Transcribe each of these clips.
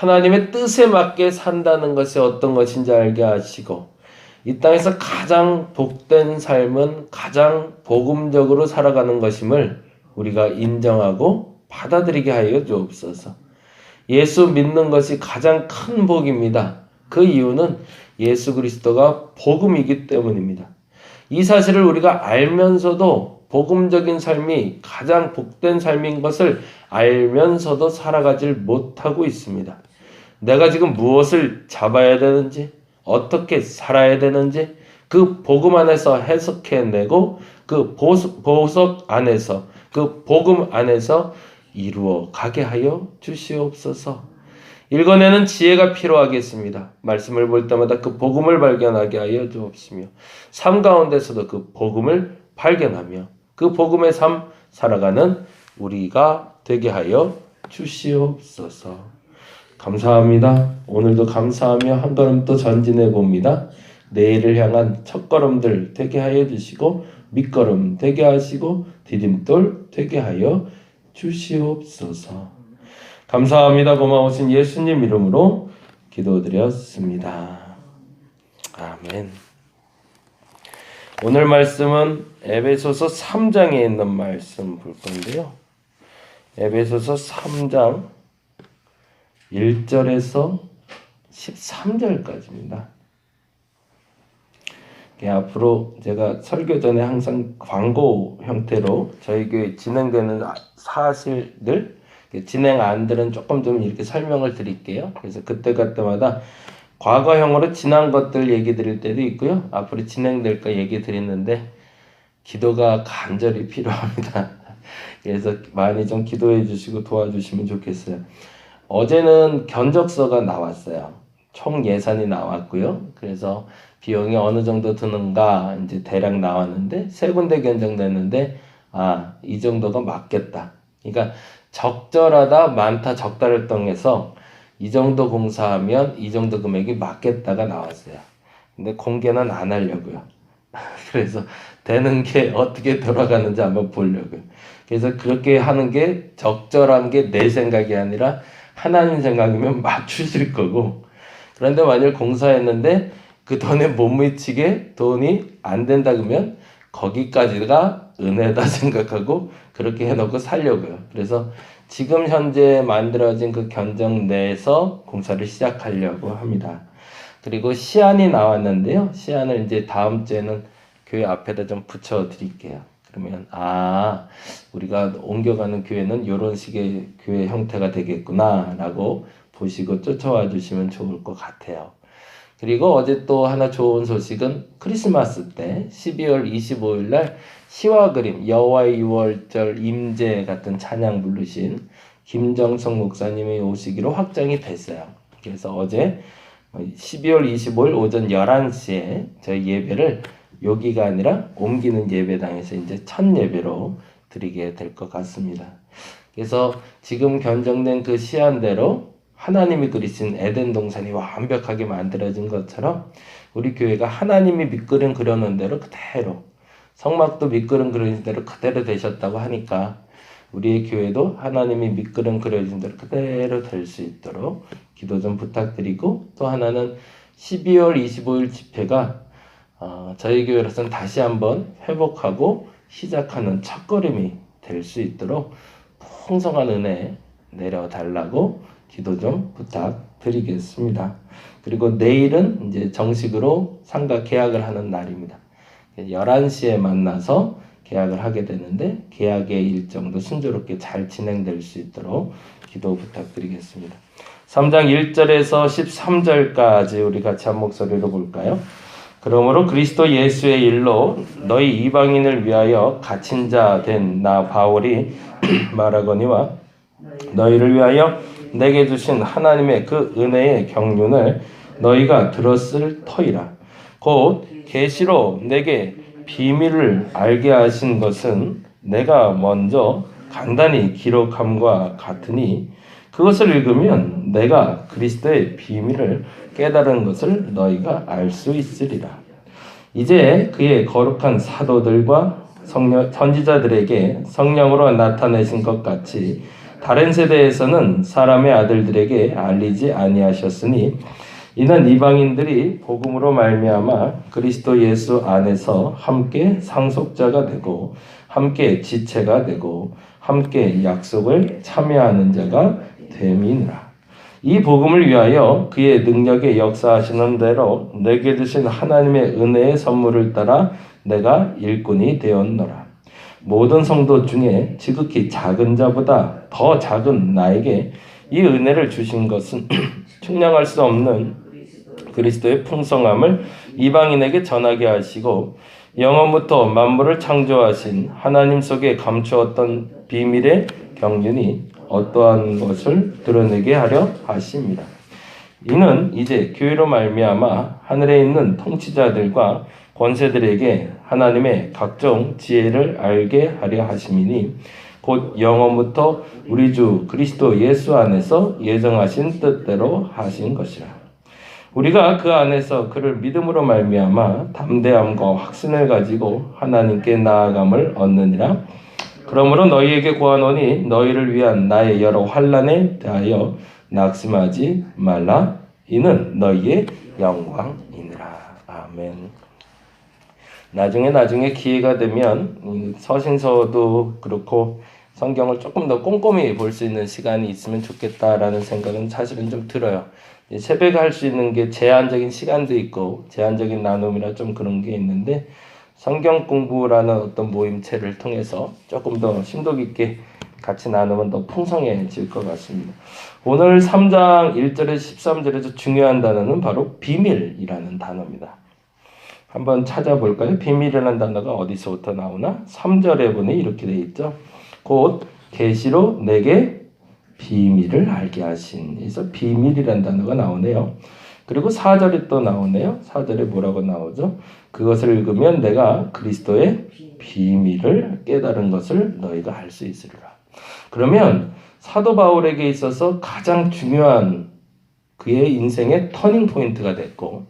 하나님의 뜻에 맞게 산다는 것이 어떤 것인지 알게 하시고 이 땅에서 가장 복된 삶은 가장 복음적으로 살아가는 것임을 우리가 인정하고 받아들이게 하여 주옵소서. 예수 믿는 것이 가장 큰 복입니다. 그 이유는 예수 그리스도가 복음이기 때문입니다. 이 사실을 우리가 알면서도 복음적인 삶이 가장 복된 삶인 것을 알면서도 살아가질 못하고 있습니다. 내가 지금 무엇을 잡아야 되는지, 어떻게 살아야 되는지 그 복음 안에서 해석해내고 그 보석 안에서 그 복음 안에서 이루어 가게 하여 주시옵소서. 읽어내는 지혜가 필요하겠습니다. 말씀을 볼 때마다 그 복음을 발견하게 하여 주옵시며 삶 가운데서도 그 복음을 발견하며 그 복음의 삶 살아가는 우리가 되게 하여 주시옵소서. 감사합니다. 오늘도 감사하며 한 걸음 또 전진해 봅니다. 내일을 향한 첫걸음들 되게 하여 주시고 밑걸음 되게 하시고 디딤돌 되게 하여 주시옵소서. 감사합니다. 고마우신 예수님 이름으로 기도드렸습니다. 아멘. 오늘 말씀은 에베소서 3장에 있는 말씀 볼 건데요. 에베소서 3장 1절에서 13절까지입니다. 앞으로 제가 설교 전에 항상 광고 형태로 저희 교회 진행되는 사실들, 진행안들은 조금 좀 이렇게 설명을 드릴게요. 그래서 그때마다 과거형으로 지난 것들 얘기 드릴 때도 있고요. 앞으로 진행될 거 얘기 드리는데 기도가 간절히 필요합니다. 그래서 많이 좀 기도해 주시고 도와주시면 좋겠어요. 어제는 견적서가 나왔어요. 총 예산이 나왔고요. 그래서 비용이 어느 정도 드는가 이제 대략 나왔는데 세 군데 견적냈는데 이 정도가 맞겠다. 그러니까 적절하다, 많다, 적다를 통해서 이 정도 공사하면 이 정도 금액이 맞겠다가 나왔어요. 근데 공개는 안 하려고요. 그래서 되는 게 어떻게 돌아가는지 한번 보려고요. 그래서 그렇게 하는 게 적절한 게 내 생각이 아니라 하나님 생각이면 맞추실 거고, 그런데 만일 공사했는데 그 돈에 못 미치게 돈이 안 된다 그러면 거기까지가 은혜다 생각하고 그렇게 해놓고 살려고요. 그래서 지금 현재 만들어진 그 견적 내에서 공사를 시작하려고 합니다. 그리고 시안이 나왔는데요. 시안을 이제 다음 주에는 교회 앞에다 좀 붙여 드릴게요. 그러면 우리가 옮겨가는 교회는 이런 식의 교회 형태가 되겠구나 라고 보시고 쫓아와 주시면 좋을 것 같아요. 그리고 어제 또 하나 좋은 소식은 크리스마스 때 12월 25일 날 시와 그림 여호와의 유월절 임재 같은 찬양 부르신 김정성 목사님이 오시기로 확정이 됐어요. 그래서 어제 12월 25일 오전 11시에 저희 예배를 여기가 아니라 옮기는 예배당에서 이제 첫 예배로 드리게 될 것 같습니다. 그래서 지금 견적된 그 시안대로 하나님이 그리신 에덴 동산이 완벽하게 만들어진 것처럼 우리 교회가 하나님이 밑그림 그려놓은 대로 그대로, 성막도 밑그림 그려진 대로 그대로 되셨다고 하니까 우리의 교회도 하나님이 밑그림 그려진 대로 그대로 될 수 있도록 기도 좀 부탁드리고, 또 하나는 12월 25일 집회가 저희 교회로서는 다시 한번 회복하고 시작하는 첫걸음이 될 수 있도록 풍성한 은혜 내려달라고 기도 좀 부탁드리겠습니다. 그리고 내일은 이제 정식으로 상가 계약을 하는 날입니다. 11시에 만나서 계약을 하게 되는데 계약의 일정도 순조롭게 잘 진행될 수 있도록 기도 부탁드리겠습니다. 3장 1절에서 13절까지 우리 같이 한 목소리로 볼까요? 그러므로 그리스도 예수의 일로 너희 이방인을 위하여 갇힌 자 된 나 바울이 말하거니와 너희를 위하여 내게 주신 하나님의 그 은혜의 경륜을 너희가 들었을 터이라. 곧 계시로 내게 비밀을 알게 하신 것은 내가 먼저 간단히 기록함과 같으니 그것을 읽으면 내가 그리스도의 비밀을 깨달은 것을 너희가 알 수 있으리라. 이제 그의 거룩한 사도들과 선지자들에게 성령으로 나타내신 것 같이 다른 세대에서는 사람의 아들들에게 알리지 아니하셨으니 이는 이방인들이 복음으로 말미암아 그리스도 예수 안에서 함께 상속자가 되고 함께 지체가 되고 함께 약속을 참여하는 자가 됨이니라. 이 복음을 위하여 그의 능력에 역사하시는 대로 내게 주신 하나님의 은혜의 선물을 따라 내가 일꾼이 되었노라. 모든 성도 중에 지극히 작은 자보다 더 작은 나에게 이 은혜를 주신 것은 측량할 수 없는 그리스도의 풍성함을 이방인에게 전하게 하시고 영원부터 만물을 창조하신 하나님 속에 감추었던 비밀의 경륜이 어떠한 것을 드러내게 하려 하십니다. 이는 이제 교회로 말미암아 하늘에 있는 통치자들과 권세들에게 하나님의 각종 지혜를 알게 하려 하심이니 곧 영원부터 우리 주 그리스도 예수 안에서 예정하신 뜻대로 하신 것이라. 우리가 그 안에서 그를 믿음으로 말미암아 담대함과 확신을 가지고 하나님께 나아감을 얻느니라. 그러므로 너희에게 구하노니 너희를 위한 나의 여러 환난에 대하여 낙심하지 말라. 이는 너희의 영광이니라. 아멘. 나중에 기회가 되면 서신서도 그렇고 성경을 조금 더 꼼꼼히 볼 수 있는 시간이 있으면 좋겠다라는 생각은 사실은 좀 들어요. 새벽에 할 수 있는 게 제한적인 시간도 있고 제한적인 나눔이라 좀 그런 게 있는데 성경 공부라는 어떤 모임체를 통해서 조금 더 심도 깊게 같이 나누면 더 풍성해질 것 같습니다. 오늘 3장 1절에서 13절에서 중요한 단어는 바로 비밀이라는 단어입니다. 한번 찾아볼까요? 비밀이라는 단어가 어디서부터 나오나? 3절에 보니 이렇게 되어 있죠. 곧 계시로 내게 비밀을 알게 하신. 그래서 비밀이라는 단어가 나오네요. 그리고 4절에 또 나오네요. 4절에 뭐라고 나오죠? 그것을 읽으면 내가 그리스도의 비밀을 깨달은 것을 너희가 알 수 있으리라. 그러면 사도 바울에게 있어서 가장 중요한 그의 인생의 터닝 포인트가 됐고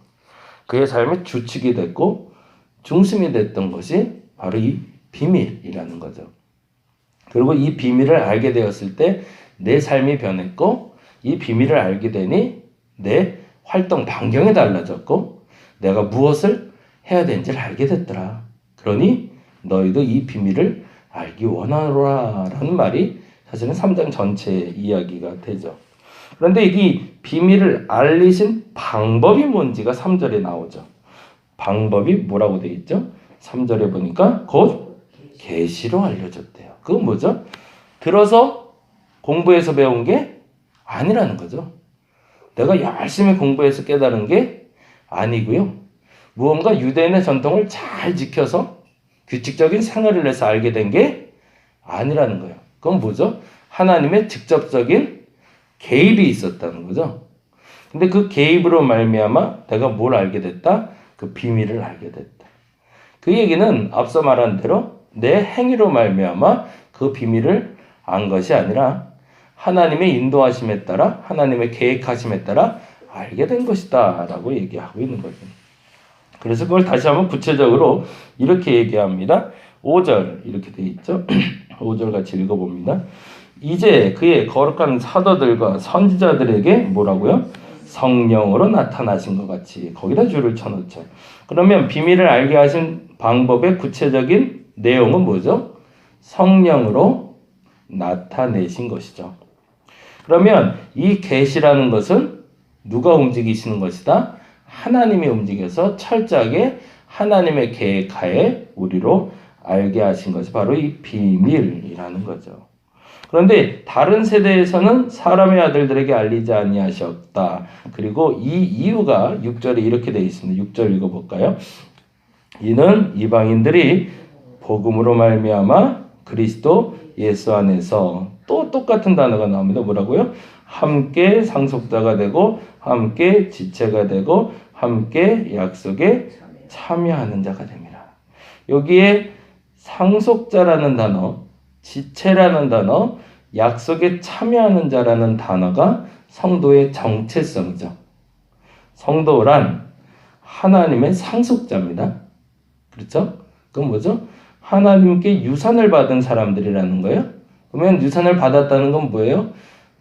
그의 삶의 주축이 됐고 중심이 됐던 것이 바로 이 비밀이라는 거죠. 그리고 이 비밀을 알게 되었을 때 내 삶이 변했고 이 비밀을 알게 되니 내 활동 반경이 달라졌고 내가 무엇을 해야 되는지를 알게 됐더라. 그러니 너희도 이 비밀을 알기 원하노라 라는 말이 사실은 3장 전체의 이야기가 되죠. 그런데 이 비밀을 알리신 방법이 뭔지가 3절에 나오죠. 방법이 뭐라고 되어 있죠? 3절에 보니까 곧 계시로 알려줬대요. 그건 뭐죠? 들어서 공부해서 배운 게 아니라는 거죠. 내가 열심히 공부해서 깨달은 게 아니고요. 무언가 유대인의 전통을 잘 지켜서 규칙적인 생활을 해서 알게 된 게 아니라는 거예요. 그건 뭐죠? 하나님의 직접적인 개입이 있었다는 거죠. 근데 그 개입으로 말미암아 내가 뭘 알게 됐다? 그 비밀을 알게 됐다. 그 얘기는 앞서 말한 대로 내 행위로 말미암아 그 비밀을 안 것이 아니라 하나님의 인도하심에 따라 하나님의 계획하심에 따라 알게 된 것이다 라고 얘기하고 있는 거죠. 그래서 그걸 다시 한번 구체적으로 이렇게 얘기합니다. 5절 이렇게 돼 있죠. 5절 같이 읽어봅니다. 이제 그의 거룩한 사도들과 선지자들에게 뭐라고요? 성령으로 나타나신 것 같이 거기다 줄을 쳐놓죠. 그러면 비밀을 알게 하신 방법의 구체적인 내용은 뭐죠? 성령으로 나타내신 것이죠. 그러면 이 계시라는 것은 누가 움직이시는 것이다? 하나님이 움직여서 철저하게 하나님의 계획하에 우리로 알게 하신 것이 바로 이 비밀이라는 거죠. 그런데 다른 세대에서는 사람의 아들들에게 알리지 아니하셨다. 그리고 이 이유가 6절에 이렇게 되어 있습니다. 6절 읽어볼까요? 이는 이방인들이 복음으로 말미암아 그리스도 예수 안에서 또 똑같은 단어가 나옵니다. 뭐라고요? 함께 상속자가 되고 함께 지체가 되고 함께 약속에 참여하는 자가 됩니다. 여기에 상속자라는 단어, 지체라는 단어, 약속에 참여하는 자라는 단어가 성도의 정체성이죠. 성도란 하나님의 상속자입니다. 그렇죠? 그건 뭐죠? 하나님께 유산을 받은 사람들이라는 거예요. 그러면 유산을 받았다는 건 뭐예요?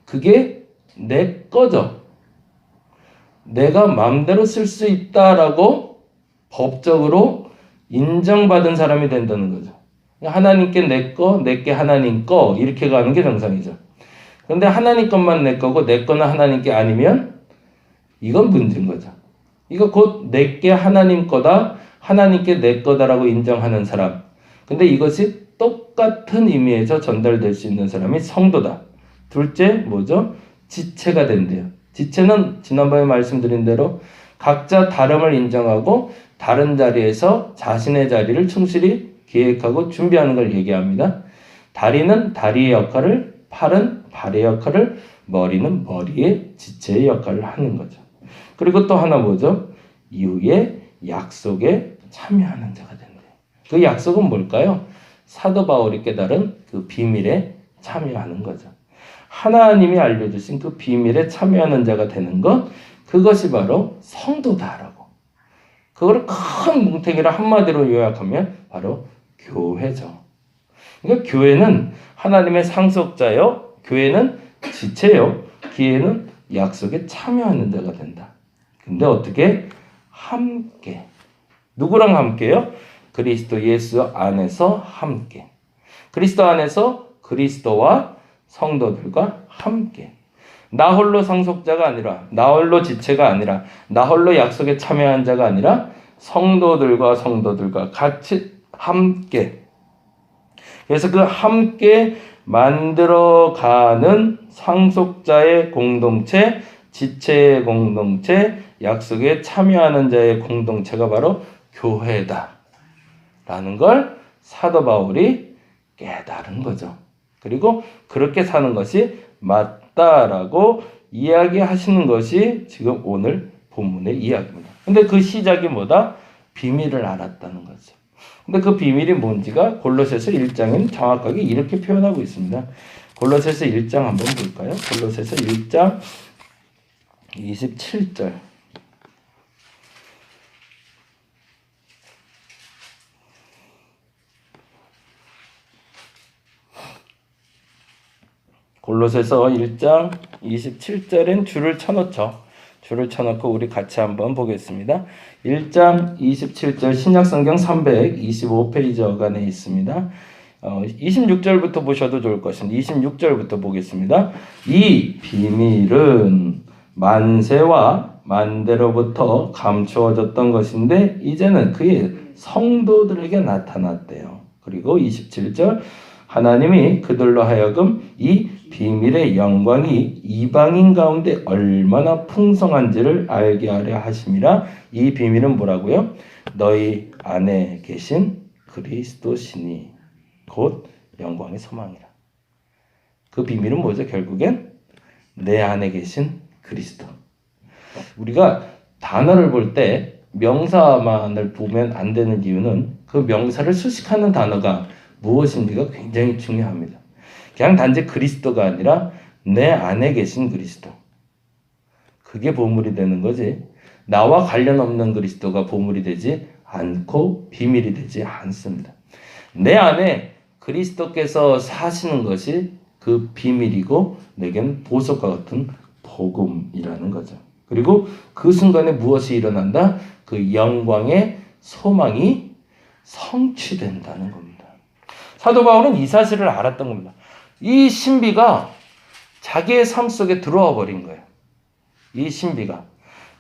그게 내 거죠. 내가 마음대로 쓸 수 있다라고 법적으로 인정받은 사람이 된다는 거죠. 하나님께 내 거, 내게 하나님 거 이렇게 가는 게 정상이죠. 그런데 하나님 것만 내 거고 내 거는 하나님께 아니면 이건 문제인 거죠. 이거 곧 내게 하나님 거다, 하나님께 내 거다라고 인정하는 사람. 근데 이것이 똑같은 의미에서 전달될 수 있는 사람이 성도다. 둘째 뭐죠? 지체가 된대요. 지체는 지난번에 말씀드린 대로 각자 다름을 인정하고 다른 자리에서 자신의 자리를 충실히 계획하고 준비하는 걸 얘기합니다. 다리는 다리의 역할을, 팔은 발의 역할을, 머리는 머리의 지체의 역할을 하는 거죠. 그리고 또 하나 뭐죠? 이후에 약속에 참여하는 자가 된대요. 그 약속은 뭘까요? 사도 바울이 깨달은 그 비밀에 참여하는 거죠. 하나님이 알려주신 그 비밀에 참여하는 자가 되는 것, 그것이 바로 성도다라고. 그걸 큰 뭉탱이를 한마디로 요약하면 바로 교회죠. 그러니까 교회는 하나님의 상속자요, 교회는 지체요, 교회는 약속에 참여하는 자가 된다. 근데 어떻게? 함께. 누구랑 함께요? 그리스도 예수 안에서 함께. 그리스도 안에서 그리스도와 성도들과 함께. 나 홀로 상속자가 아니라, 나 홀로 지체가 아니라, 나 홀로 약속에 참여한 자가 아니라 성도들과 같이 함께. 그래서 그 함께 만들어가는 상속자의 공동체, 지체의 공동체, 약속에 참여하는 자의 공동체가 바로 교회다 라는 걸 사도 바울이 깨달은 거죠. 그리고 그렇게 사는 것이 맞다라고 이야기하시는 것이 지금 오늘 본문의 이야기입니다. 근데 그 시작이 뭐다? 비밀을 알았다는 거죠. 근데 그 비밀이 뭔지가 골로새서 1장은 정확하게 이렇게 표현하고 있습니다. 골로새서 1장 한번 볼까요? 골로새서 1장 27절. 골로새서 1장 27절엔 줄을 쳐놓죠. 줄을 쳐놓고 우리 같이 한번 보겠습니다. 1장 27절 신약성경 325페이지 어간에 있습니다. 26절부터 보셔도 좋을 것입니다. 26절부터 보겠습니다. 이 비밀은 만세와 만대로부터 감추어졌던 것인데 이제는 그의 성도들에게 나타났대요. 그리고 27절 하나님이 그들로 하여금 이 비밀의 영광이 이방인 가운데 얼마나 풍성한지를 알게 하려 하심이라. 이 비밀은 뭐라고요? 너희 안에 계신 그리스도시니 곧 영광의 소망이라. 그 비밀은 뭐죠? 결국엔 내 안에 계신 그리스도. 우리가 단어를 볼 때 명사만을 보면 안 되는 이유는 그 명사를 수식하는 단어가 무엇인지가 굉장히 중요합니다. 그냥 단지 그리스도가 아니라 내 안에 계신 그리스도. 그게 보물이 되는 거지. 나와 관련 없는 그리스도가 보물이 되지 않고 비밀이 되지 않습니다. 내 안에 그리스도께서 사시는 것이 그 비밀이고 내겐 보석과 같은 복음이라는 거죠. 그리고 그 순간에 무엇이 일어난다? 그 영광의 소망이 성취된다는 겁니다. 사도 바울은 이 사실을 알았던 겁니다. 이 신비가 자기의 삶 속에 들어와 버린 거예요. 이 신비가.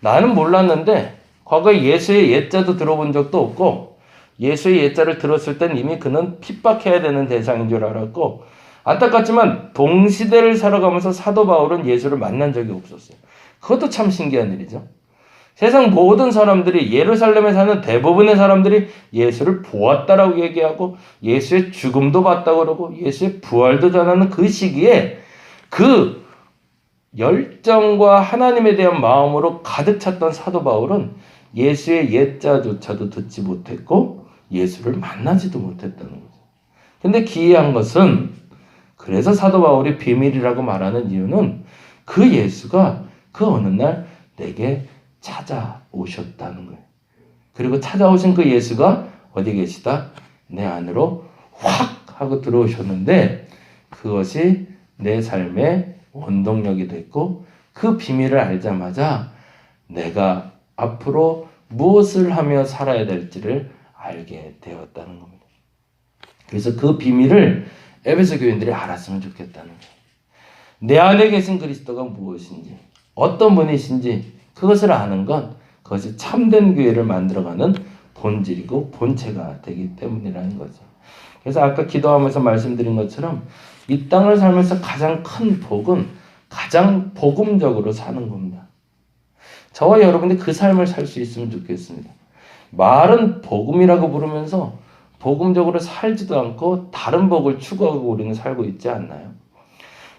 나는 몰랐는데 과거에 예수의 옛자도 들어본 적도 없고 예수의 옛자를 들었을 땐 이미 그는 핍박해야 되는 대상인 줄 알았고 안타깝지만 동시대를 살아가면서 사도 바울은 예수를 만난 적이 없었어요. 그것도 참 신기한 일이죠. 세상 모든 사람들이 예루살렘에 사는 대부분의 사람들이 예수를 보았다라고 얘기하고 예수의 죽음도 봤다고 그러고 예수의 부활도 전하는 그 시기에 그 열정과 하나님에 대한 마음으로 가득 찼던 사도 바울은 예수의 옛자조차도 듣지 못했고 예수를 만나지도 못했다는 거죠. 근데 기이한 것은 그래서 사도 바울이 비밀이라고 말하는 이유는 그 예수가 그 어느 날 내게 찾아오셨다는 거예요. 그리고 찾아오신 그 예수가 어디 계시다? 내 안으로 확 하고 들어오셨는데 그것이 내 삶의 원동력이 됐고 그 비밀을 알자마자 내가 앞으로 무엇을 하며 살아야 될지를 알게 되었다는 겁니다. 그래서 그 비밀을 에베소 교인들이 알았으면 좋겠다는 거예요. 내 안에 계신 그리스도가 무엇인지, 어떤 분이신지 그것을 아는 건 그것이 참된 교회를 만들어가는 본질이고 본체가 되기 때문이라는 거죠. 그래서 아까 기도하면서 말씀드린 것처럼 이 땅을 살면서 가장 큰 복은 가장 복음적으로 사는 겁니다. 저와 여러분이 그 삶을 살 수 있으면 좋겠습니다. 말은 복음이라고 부르면서 복음적으로 살지도 않고 다른 복을 추구하고 우리는 살고 있지 않나요?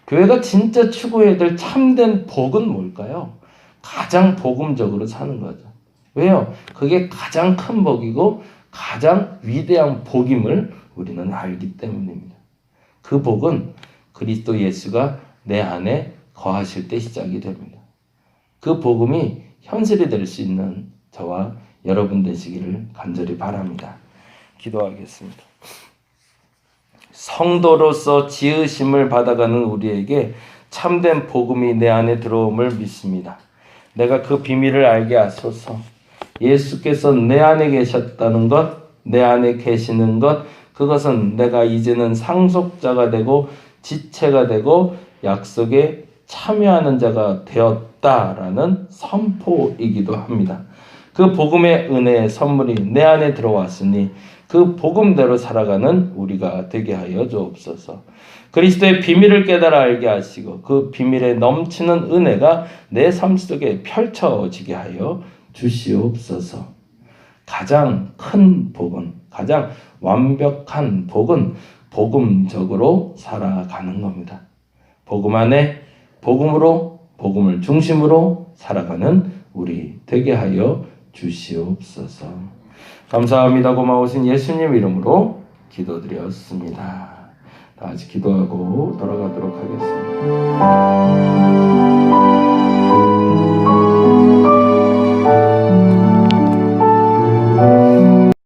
교회가 진짜 추구해야 될 참된 복은 뭘까요? 가장 복음적으로 사는 거죠. 왜요? 그게 가장 큰 복이고 가장 위대한 복임을 우리는 알기 때문입니다. 그 복은 그리스도 예수가 내 안에 거하실 때 시작이 됩니다. 그 복음이 현실이 될 수 있는 저와 여러분 되시기를 간절히 바랍니다. 기도하겠습니다. 성도로서 지으심을 받아가는 우리에게 참된 복음이 내 안에 들어옴을 믿습니다. 내가 그 비밀을 알게 하소서. 예수께서 내 안에 계셨다는 것, 내 안에 계시는 것, 그것은 내가 이제는 상속자가 되고 지체가 되고 약속에 참여하는 자가 되었다라는 선포이기도 합니다. 그 복음의 은혜의 선물이 내 안에 들어왔으니 그 복음대로 살아가는 우리가 되게 하여 주옵소서. 그리스도의 비밀을 깨달아 알게 하시고 그 비밀에 넘치는 은혜가 내 삶 속에 펼쳐지게 하여 주시옵소서. 가장 큰 복은, 가장 완벽한 복은 복음적으로 살아가는 겁니다. 복음 안에 복음으로, 복음을 중심으로 살아가는 우리 되게 하여 주시옵소서. 감사합니다. 고마우신 예수님 이름으로 기도드렸습니다. 다 같이 기도하고 돌아가도록 하겠습니다.